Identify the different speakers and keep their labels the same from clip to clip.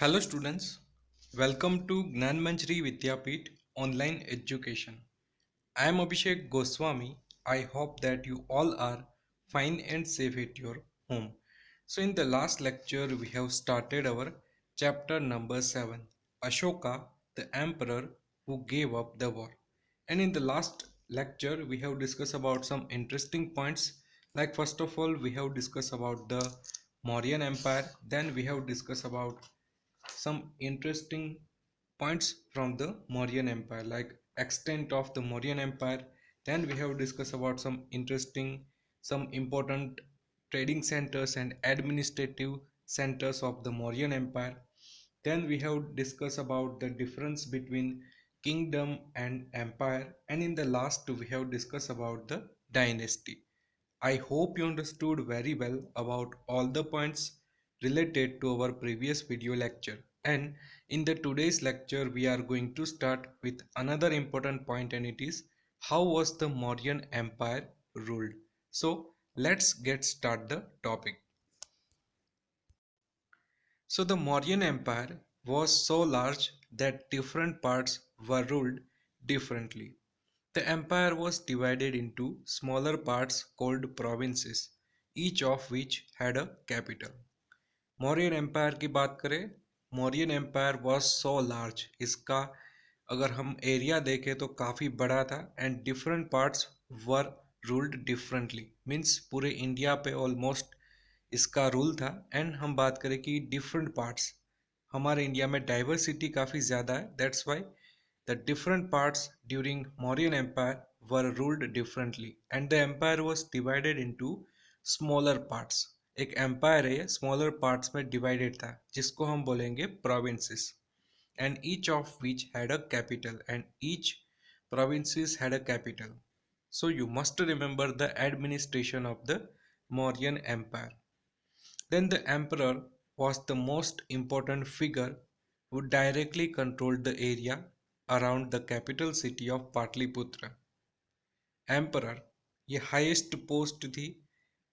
Speaker 1: Hello students, welcome to Gnan Manjari Vidyapeeth Online Education. I am Abhishek Goswami. I hope that you all are fine and safe at your home. So in the last lecture we have started our chapter number 7, Ashoka, the emperor who gave up the war. And in the last lecture we have discussed about some interesting points, like first of all we have discussed about the Mauryan Empire, then we have discussed about some interesting points from the Mauryan Empire, like extent of the Mauryan Empire. Then we have discussed about some important trading centers and administrative centers of the Mauryan Empire. Then we have discussed about the difference between kingdom and empire, and in the last we have discussed about the dynasty. I hope you understood very well about all the points related to our previous video lecture. And in the today's lecture, we are going to start with another important point, and it is how was the Mauryan Empire ruled. So let's get start the topic. So the Mauryan Empire was so large that different parts were ruled differently. The empire was divided into smaller parts called provinces, each of which had a capital. Mauryan empire की बात करें, Mauryan empire was so large, इसका अगर हम area देखें तो काफ़ी बड़ा था and different parts were ruled differently, means पूरे इंडिया पे ऑलमोस्ट इसका रूल था. एंड हम बात करें कि डिफरेंट पार्ट्स, हमारे इंडिया में डाइवर्सिटी काफ़ी ज़्यादा है, that's why the different parts during Mauryan empire were ruled differently and the empire was divided into smaller parts. एक एम्पायर है स्मॉलर पार्ट्स में डिवाइडेड था, जिसको हम बोलेंगे provinces, and each of which had a capital, and each provinces had a capital. So you must remember the administration of the Mauryan Empire. Then the emperor was the most important figure who directly controlled the area around the capital city of Patliputra. Emperor, ये highest post थी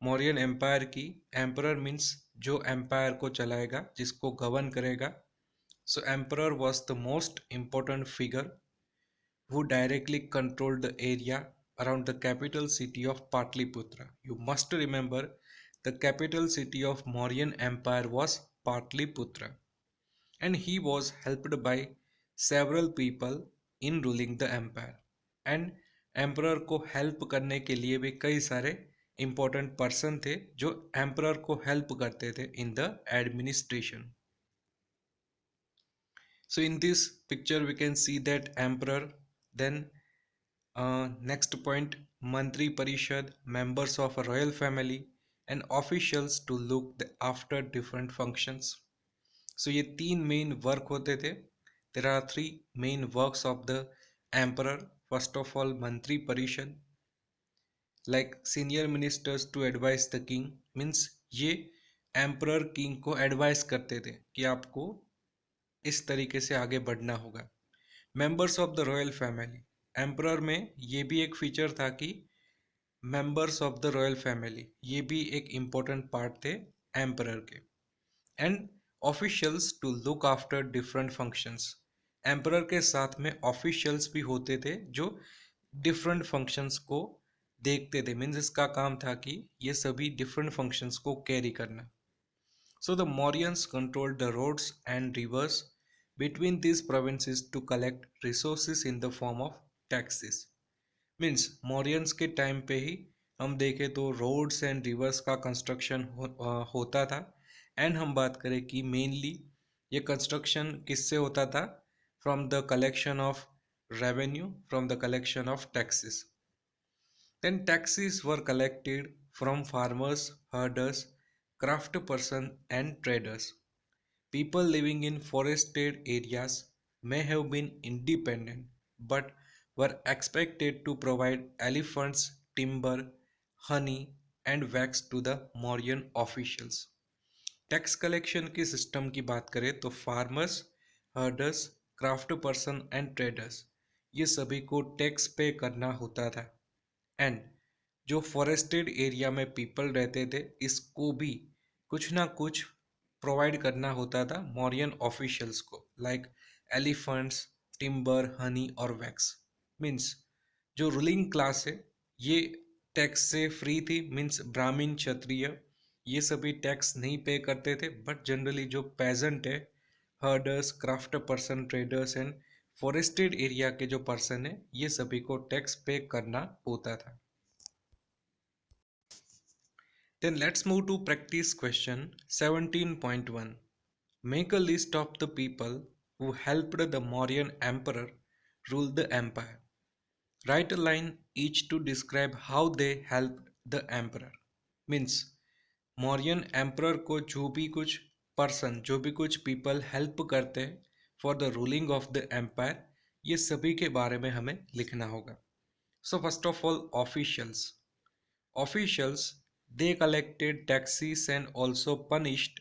Speaker 1: Mauryan empire की. Emperor means जो empire को चलाएगा, जिसको govern करेगा. So emperor was the most important figure who directly controlled the area around the capital city of Patliputra. You must remember the capital city of Mauryan Empire was Patliputra, and he was helped by several people in ruling the empire. And emperor को help करने के लिए भी कई सारे important person थे जो emperor को हेल्प करते थे in the administration. So in this picture we can see that emperor, then next point, Mantri Parishad, members of a royal family and officials to look after different functions. So ये तीन main work होते थे. There are three main works of the emperor. First of all, Mantri Parishad, like senior ministers to advise the king, means ये emperor king को advise करते थे कि आपको इस तरीके से आगे बढ़ना होगा. Members of the royal family, emperor में ये भी एक फीचर था कि members of the royal family ये भी एक इम्पोर्टेंट पार्ट थे एम्परर के. And officials to look after different functions, emperor के साथ में ऑफिशियल्स भी होते थे जो डिफरेंट फंक्शंस को देखते थे, मीन्स इसका काम था कि ये सभी डिफरेंट फंक्शंस को कैरी करना. So the Mauryans controlled the roads and rivers between these provinces to collect resources in the form of taxes. Means Mauryans के टाइम पे ही हम देखें तो रोड्स एंड रिवर्स का कंस्ट्रक्शन होता था. एंड हम बात करें कि मेनली ये कंस्ट्रक्शन किससे होता था? From the collection of revenue, from the collection of taxes. Then taxes were collected from farmers, herders, craftspersons, and traders. People living in forested areas may have been independent but were expected to provide elephants, timber, honey, and wax to the Mauryan officials. Tax collection की system की बात करें तो farmers, herders, craft person and traders, ये सभी को tax पे करना होता था. एंड जो फॉरेस्टेड एरिया में पीपल रहते थे, इसको भी कुछ ना कुछ प्रोवाइड करना होता था मौर्यन ऑफिशियल्स को, लाइक एलिफेंट्स, टिम्बर, हनी और वैक्स। मीन्स जो रूलिंग क्लास है ये टैक्स से फ्री थी। मीन्स ब्राह्मण, क्षत्रिय ये सभी टैक्स नहीं पे करते थे, बट जनरली जो पेजेंट है, herders, craft person, traders and forested area के जो पर्सन है, ये सभी को टैक्स पे करना होता था। Then let's move to practice question 17.1. Make a list of the people who helped the Mauryan emperor rule the empire. Write a line each to describe how they helped the emperor. Means Mauryan emperor को जो भी कुछ person, जो भी कुछ people help करते हैं for the ruling of the empire, ये सभी के बारे में हमें लिखना होगा। So first of all officials, they collected taxes and also punished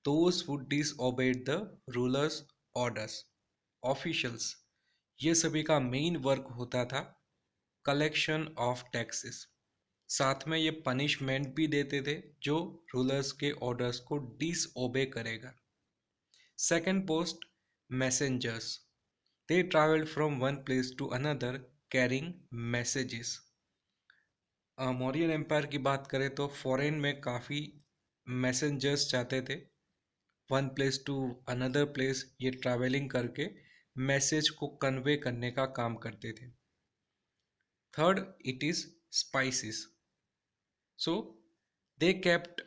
Speaker 1: those who disobeyed the ruler's orders. Officials, ये सभी का मेन वर्क होता था कलेक्शन ऑफ टैक्सेस, साथ में ये पनिशमेंट भी देते थे जो रूलर्स के ऑर्डर्स को डिसओबे करेगा। Second post, messengers, they travelled from one place to another carrying messages. Mauryan empire की बात करें तो फॉरेन में काफ़ी मैसेंजर्स जाते थे one place to another place, ये ट्रैवलिंग करके मैसेज को कन्वे करने का काम करते थे। Third, it is spies, so they kept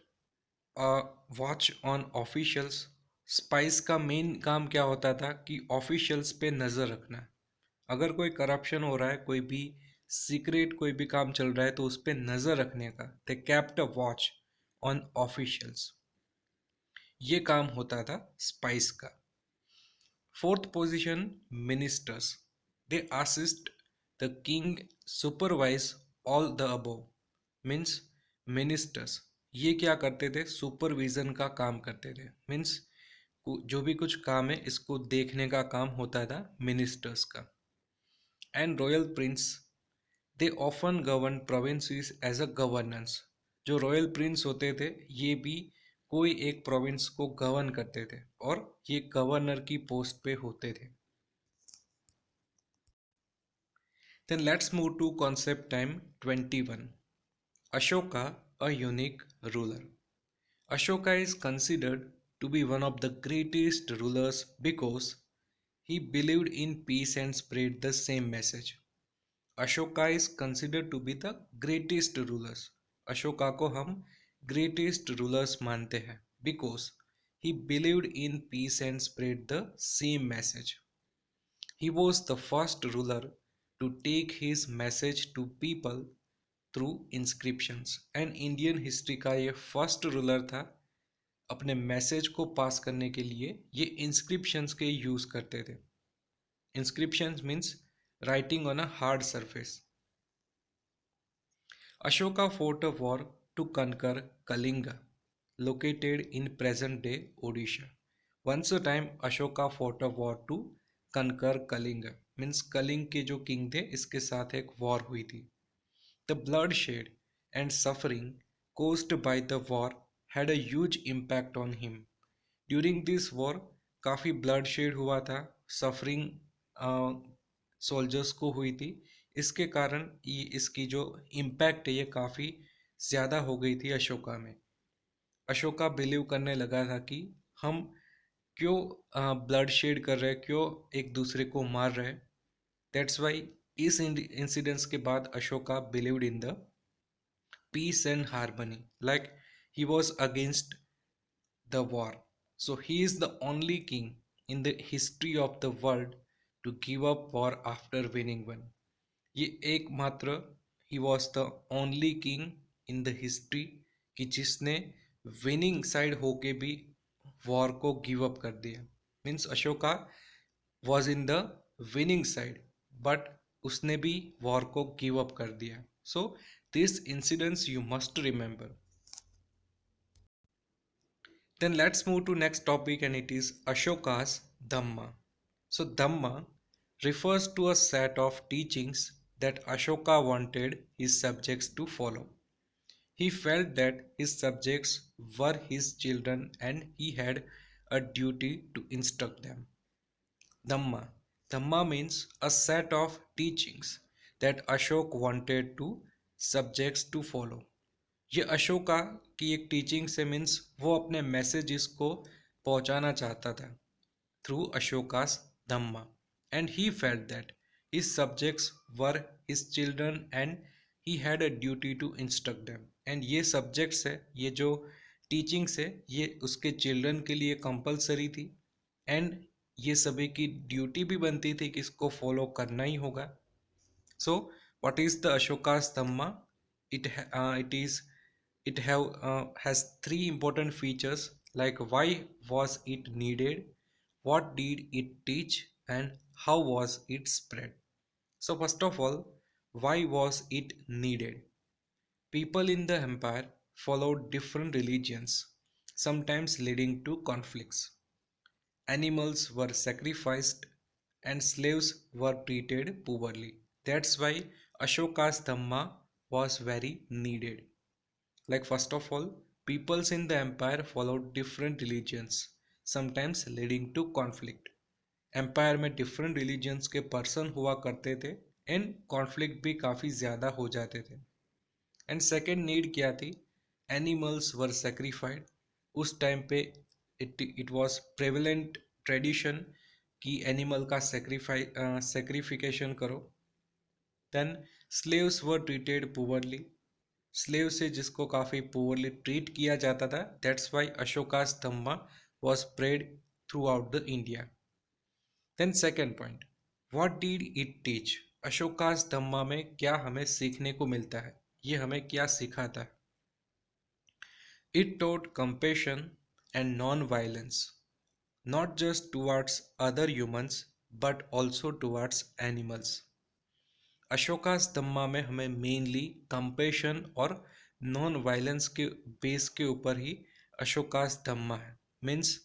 Speaker 1: watch on officials. Spies का मेन काम क्या होता था कि ऑफिशियल्स पे नज़र रखना। अगर कोई करप्शन हो रहा है, कोई भी सीक्रेट कोई भी काम चल रहा है, तो उस पर नज़र रखने का, they kept a watch on officials, ये काम होता था स्पाइस का। Fourth position, ministers, they assist the king supervise all the above. Means ministers ये क्या करते थे, सुपरविजन का काम करते थे। मीन्स जो भी कुछ काम है इसको देखने का काम होता था मिनिस्टर्स का। And royal prince, they often govern provinces as a governance. जो रॉयल प्रिंस होते थे ये भी कोई एक प्रोविंस को गवर्न करते थे और ये गवर्नर की पोस्ट पे होते थे। Then let's move to concept time 21। Ashoka, a unique ruler. Ashoka is considered to be one of the greatest rulers because he believed in peace and spread the same message. Ashoka is considered to be the greatest rulers. Ashoka को हम greatest rulers मानते हैं because he believed in peace and spread the same message. He was the first ruler to take his message to people through inscriptions. And Indian history का ये first ruler था अपने message को पास करने के लिए ये इंस्क्रिप्शंस के यूज करते थे। Inscriptions means writing on a hard surface. Ashoka fought a war to conquer Kalinga, located in present-day Odisha. Once a time, Ashoka fought a war to conquer Kalinga. Means Kalinga के जो king थे इसके साथ एक war हुई थी। The bloodshed and suffering caused by the war had a huge impact on him. During this war काफ़ी blood shed हुआ था, सफरिंग सोल्जर्स को हुई थी। इसके कारण ये इसकी जो इम्पैक्ट है ये काफ़ी ज़्यादा हो गई थी अशोका में। अशोका बिलीव करने लगा था कि हम क्यों ब्लड शेड कर रहे हैं, क्यों एक दूसरे को मार रहे हैं। दैट्स वाई इस इंसिडेंट्स के बाद Ashoka believed in the peace and harmony, like he was against the war. So he is the only king in the history of the world to give up war after winning one. ये एकमात्र he was the only king in the history कि जिसने winning side होके भी war को give up कर दिया। Means Ashoka was in the winning side but उसने भी वॉर को गिव अप कर दिया। So this incidents you must remember. Then let's move to next topic and it is Ashoka's Dhamma. So Dhamma refers to a set of teachings that Ashoka wanted his subjects to follow. He felt that his subjects were his children and he had a duty to instruct them. Dhamma. Dhamma means a set of teachings that Ashok wanted to subjects to follow. ये अशोका की एक teaching से means वो अपने messages को पहुंचाना चाहता था through Ashoka's Dhamma, and he felt that his subjects were his children and he had a duty to instruct them. And ये subjects है, ये जो teachings है, ये उसके children के लिए compulsory थी and ये सभी की ड्यूटी भी बनती थी कि इसको फॉलो करना ही होगा. So what is the Ashoka's Dhamma? It is it have has three important features like why was it needed, what did it teach, and how was it spread. So first of all, why was it needed? People in the empire followed different religions, sometimes leading to conflicts. Animals were sacrificed and slaves were treated poorly. That's why Ashoka's Dhamma was very needed. Like first of all, peoples in the empire followed different religions, sometimes leading to conflict. Empire में different religions के person हुआ करते थे and conflict भी काफ़ी ज़्यादा हो जाते थे. एंड सेकेंड नीड क्या थी? Animals were sacrificed. उस टाइम पे इट वाज प्रेवलेंट ट्रेडिशन कि एनिमल का सेक्रीफिकेशन करो. Then slaves were treated poorly. Slave से जिसको काफ़ी पुअरली ट्रीट किया जाता था. That's why Ashoka's dhamma was spread throughout the India. Then second point, what did it teach? Ashoka's dhamma में क्या हमें सीखने को मिलता है, ये हमें क्या सिखाता है? It taught compassion and non violence, not just towards other humans but also towards animals. Ashoka's dhamma में हमें मेनली कंपैशन और नॉन वायलेंस के बेस के ऊपर ही अशोकास धम्मा है. मीन्स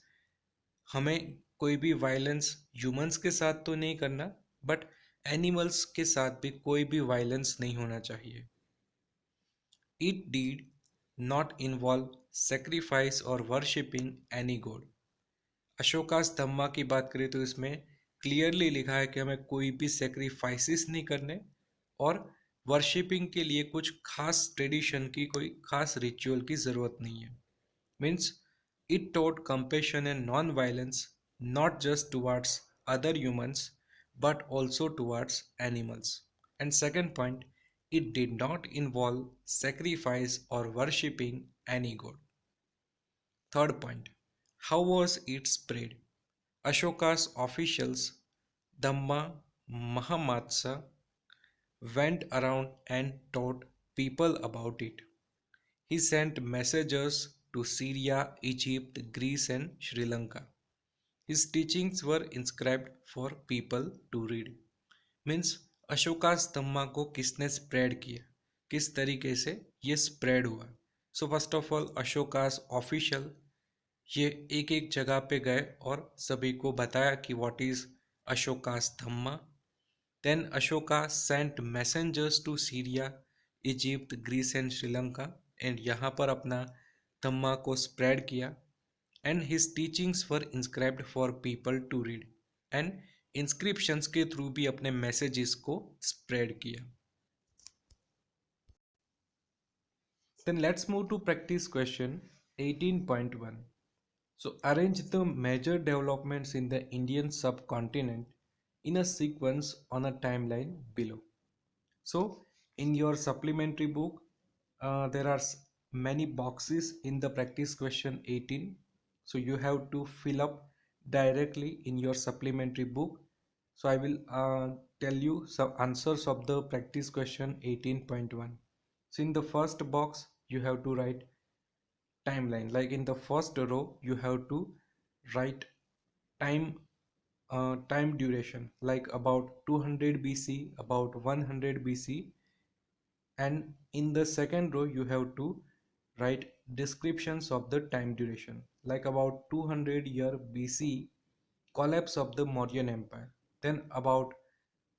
Speaker 1: हमें कोई भी वायलेंस ह्यूमंस के साथ तो नहीं करना, बट एनिमल्स के साथ भी कोई भी वायलेंस नहीं होना चाहिए. It did not involve sacrifice और वर्शिपिंग एनी गॉड. अशोकास धम्मा की बात करें तो इसमें क्लियरली लिखा है कि हमें कोई भी सेक्रीफाइसेस नहीं करने और वर्शिपिंग के लिए कुछ खास ट्रेडिशन की कोई खास रिचुअल की ज़रूरत नहीं है. Means it taught compassion and non-violence not just towards other humans but also towards animals. And second point, it did not involve sacrifice or worshipping any god. Third point, how was it spread? Ashoka's officials, Dhamma Mahamatsa, went around and taught people about it. He sent messengers to Syria, Egypt, Greece, and Sri Lanka. His teachings were inscribed for people to read. Means Ashoka's dhamma को किसने spread किया, किस तरीके से ये spread हुआ? So first of all Ashoka's official ये एक एक जगह पे गए और सभी को बताया कि what is Ashoka's dhamma. Then Ashoka sent messengers to Syria, Egypt, Greece and Sri Lanka and यहाँ पर अपना धम्मा को स्प्रेड किया. And his teachings were inscribed for people to read and inscriptions के थ्रू भी अपने मैसेजेस को स्प्रेड किया. Then let's move to practice question 18.1. So arrange the major developments in the Indian subcontinent in a sequence on a timeline below. So in your supplementary book, there are many boxes in the practice question 18. So you have to fill up directly in your supplementary book. So I will tell you some answers of the practice question 18.1. So in the first box, you have to write timeline. Like in the first row, you have to write time time duration, like about 200 BC, about 100 BC, and in the second row you have to write descriptions of the time duration, like about 200 year BC, collapse of the Mauryan Empire, then about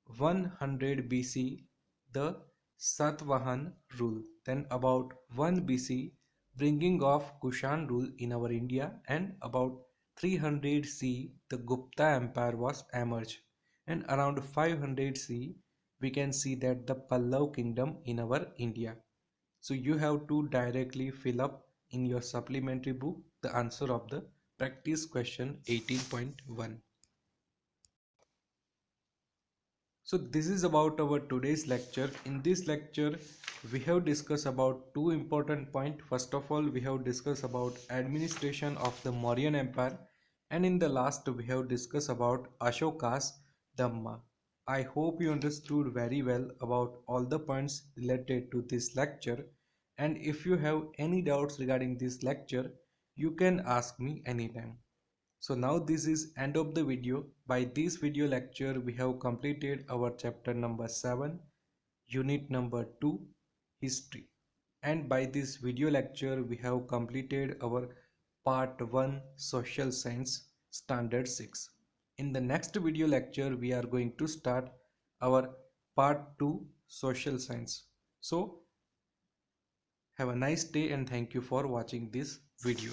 Speaker 1: 100 BC, the Satvahan rule. Then about 1 BC, bringing of Kushan rule in our India, and about 300 C, the Gupta Empire was emerged, and around 500 C, we can see that the Pallav kingdom in our India. So you have to directly fill up in your supplementary book the answer of the practice question 18.1. So this is about our today's lecture. In this lecture, we have discussed about two important points. First of all, we have discussed about administration of the Mauryan Empire, and in the last, we have discussed about Ashoka's Dhamma. I hope you understood very well about all the points related to this lecture. And if you have any doubts regarding this lecture, you can ask me anytime. So now this is end of the video. By this video lecture we have completed our chapter number 7, unit number 2, history. And by this video lecture we have completed our part 1, social science, standard 6. In the next video lecture we are going to start our part 2, social science. So have a nice day and thank you for watching this video.